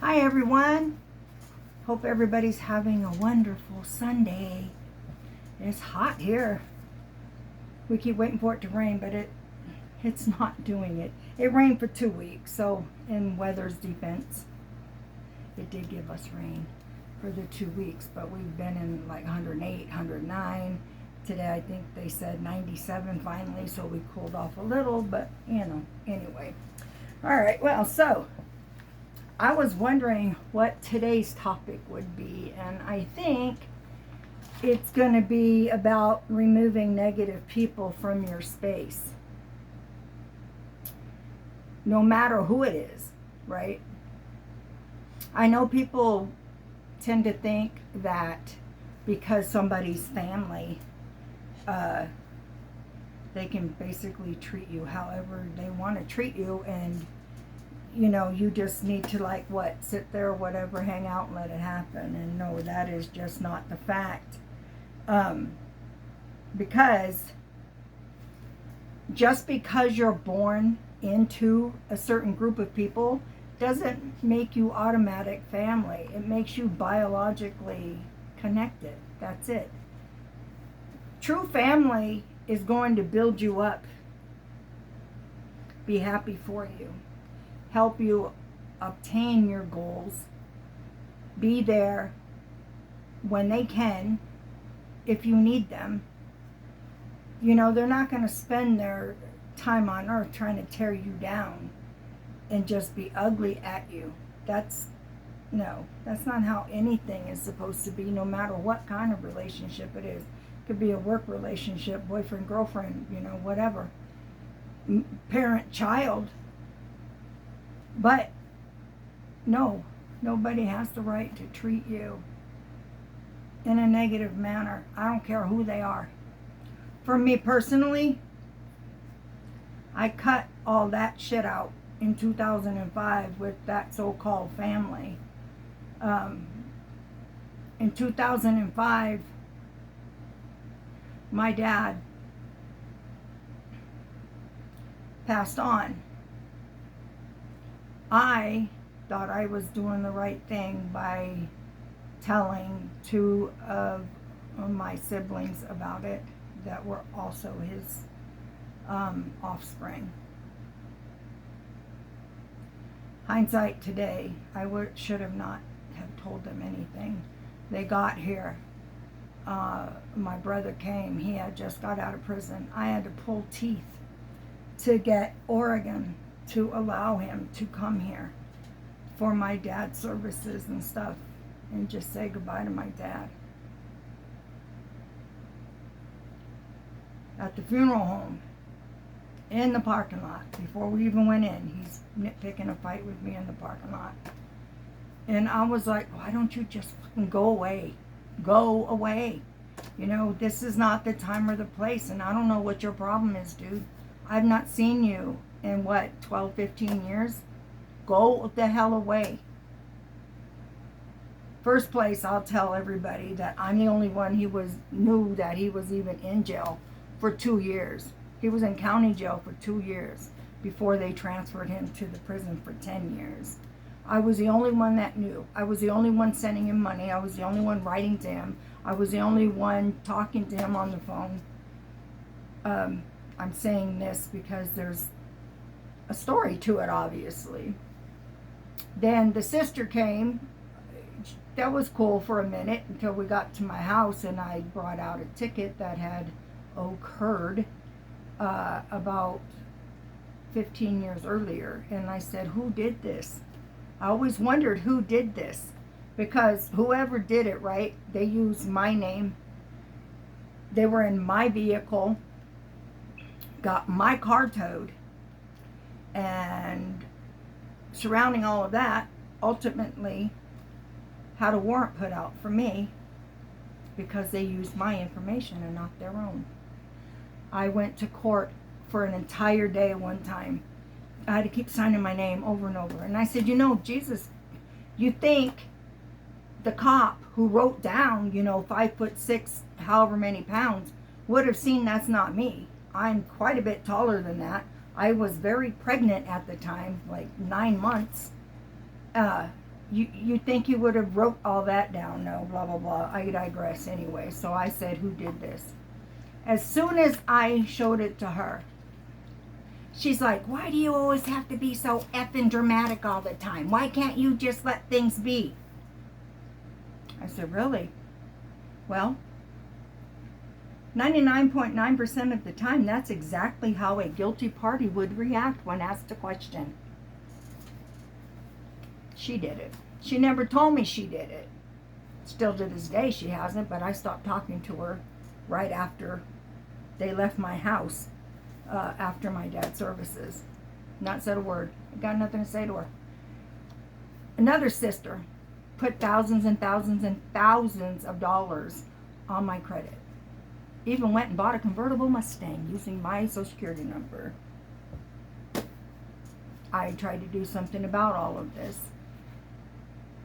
Hi everyone. Hope everybody's having a wonderful Sunday. It's hot here. We keep waiting for it to rain, but it's not doing it. It rained for 2 weeks, so in weather's defense, it did give us rain for the 2 weeks, but we've been in like 108, 109. Today I think they said 97 finally, so we cooled off a little, but anyway. All right, well, so I was wondering what today's topic would be, and I think it's going to be about removing negative people from your space. No matter who it is, right? I know people tend to think that because somebody's family, they can basically treat you however they want to treat you, and you just need to sit there or whatever, hang out and let it happen. And no, that is just not the fact. Because just because you're born into a certain group of people doesn't make you automatic family. It makes you biologically connected. That's it. True family is going to build you up, be happy for you, help you obtain your goals, be there when they can, if you need them. They're not going to spend their time on earth trying to tear you down and just be ugly at you. That's not how anything is supposed to be, no matter what kind of relationship it is. It could be a work relationship, boyfriend, girlfriend, whatever, parent, child. But no, nobody has the right to treat you in a negative manner. I don't care who they are. For me personally, I cut all that shit out in 2005 with that so-called family. In 2005, my dad passed on. I thought I was doing the right thing by telling two of my siblings about it that were also his offspring. Hindsight today, I should have not have told them anything. They got here. My brother came. He had just got out of prison. I had to pull teeth to get Oregon to allow him to come here for my dad's services and stuff, and just say goodbye to my dad. At the funeral home, in the parking lot, before we even went in, he's nitpicking a fight with me in the parking lot. And I was like, why don't you just fucking go away? Go away. This is not the time or the place, and I don't know what your problem is, dude. I've not seen you in 12, 15 years? Go the hell away. First place, I'll tell everybody that I'm the only one knew that he was even in jail for 2 years. He was in county jail for 2 years before they transferred him to the prison for 10 years. I was the only one that knew. I was the only one sending him money. I was the only one writing to him. I was the only one talking to him on the phone. I'm saying this because there's a story to it, obviously. Then the sister came. That was cool for a minute until we got to my house, and I brought out a ticket that had occurred about 15 years earlier. And I said, who did this? I always wondered who did this, because whoever did it, right, they used my name. They were in my vehicle, got my car towed, and surrounding all of that, ultimately had a warrant put out for me because they used my information and not their own. I went to court for an entire day one time. I had to keep signing my name over and over. And I said, Jesus, you think the cop who wrote down, 5'6", however many pounds, would have seen that's not me. I'm quite a bit taller than that. I was very pregnant at the time, like 9 months. you think he would have wrote all that down? No, blah, blah, blah. I digress anyway. So I said, who did this? As soon as I showed it to her, she's like, why do you always have to be so effing dramatic all the time? Why can't you just let things be? I said, really? Well, 99.9% of the time, that's exactly how a guilty party would react when asked a question. She did it. She never told me she did it. Still to this day, she hasn't, but I stopped talking to her right after they left my house, after my dad's services. Not said a word. I got nothing to say to her. Another sister put thousands and thousands and thousands of dollars on my credit. Even went and bought a convertible Mustang using my Social Security number. I tried to do something about all of this.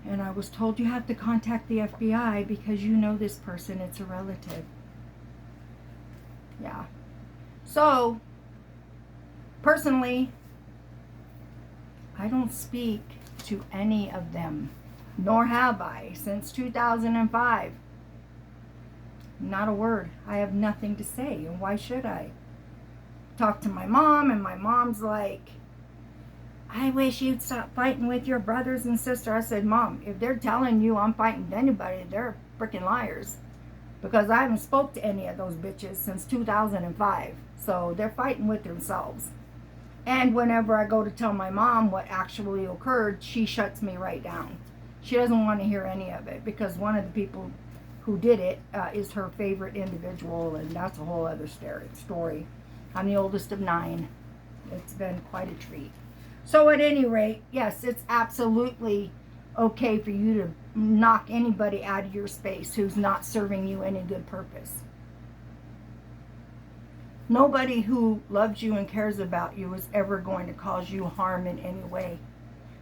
And I was told, you have to contact the FBI because you know this person, it's a relative. Yeah. So, personally, I don't speak to any of them, nor have I since 2005. Not a word. I have nothing to say, and why should I? Talk to my mom, and my mom's like, I wish you'd stop fighting with your brothers and sisters. I said, Mom, if they're telling you I'm fighting with anybody, they're freaking liars. Because I haven't spoke to any of those bitches since 2005. So they're fighting with themselves. And whenever I go to tell my mom what actually occurred, she shuts me right down. She doesn't want to hear any of it because one of the people who did it is her favorite individual, and that's a whole other story. I'm the oldest of 9. It's been quite a treat. So at any rate, yes, it's absolutely okay for you to knock anybody out of your space who's not serving you any good purpose. Nobody who loves you and cares about you is ever going to cause you harm in any way.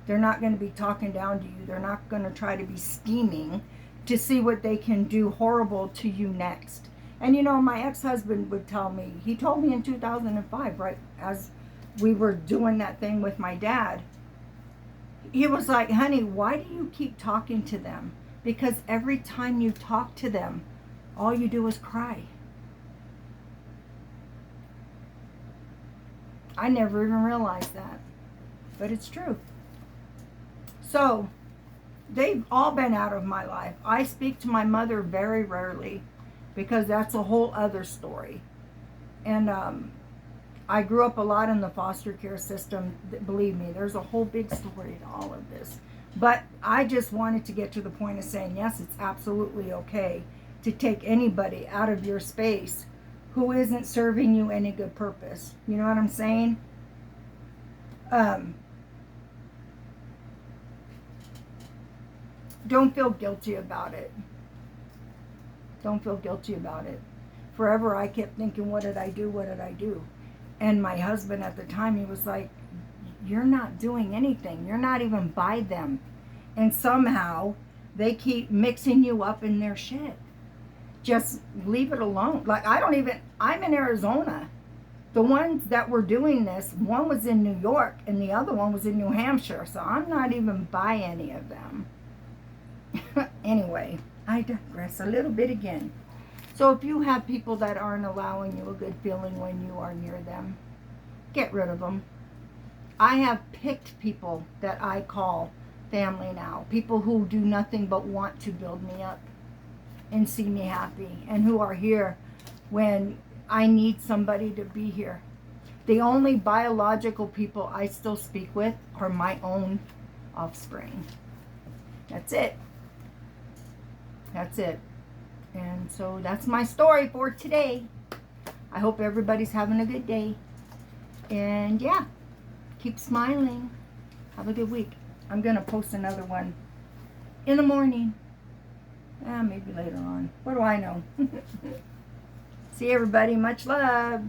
They're not going to be talking down to you. They're not going to try to be scheming to see what they can do horrible to you next. And you know, my ex-husband would tell me, he told me in 2005, right as we were doing that thing with my dad, he was like, honey, why do you keep talking to them? Because every time you talk to them, all you do is cry. I never even realized that, but it's true. So they've all been out of my life. I speak to my mother very rarely because that's a whole other story. And I grew up a lot in the foster care system. Believe me, there's a whole big story to all of this. But I just wanted to get to the point of saying, yes, it's absolutely okay to take anybody out of your space who isn't serving you any good purpose. You know what I'm saying? Don't feel guilty about it. Don't feel guilty about it. Forever I kept thinking, what did I do? What did I do? And my husband at the time, he was like, you're not doing anything. You're not even by them. And somehow they keep mixing you up in their shit. Just leave it alone. Like, I'm in Arizona. The ones that were doing this, one was in New York and the other one was in New Hampshire. So I'm not even by any of them. Anyway, I digress a little bit again. So if you have people that aren't allowing you a good feeling when you are near them, get rid of them. I have picked people that I call family now. People who do nothing but want to build me up and see me happy, and who are here when I need somebody to be here. The only biological people I still speak with are my own offspring. That's it. That's it. And so that's my story for today. I hope everybody's having a good day. And yeah, keep smiling. Have a good week. I'm going to post another one in the morning. Maybe later on. What do I know? See everybody. Much love.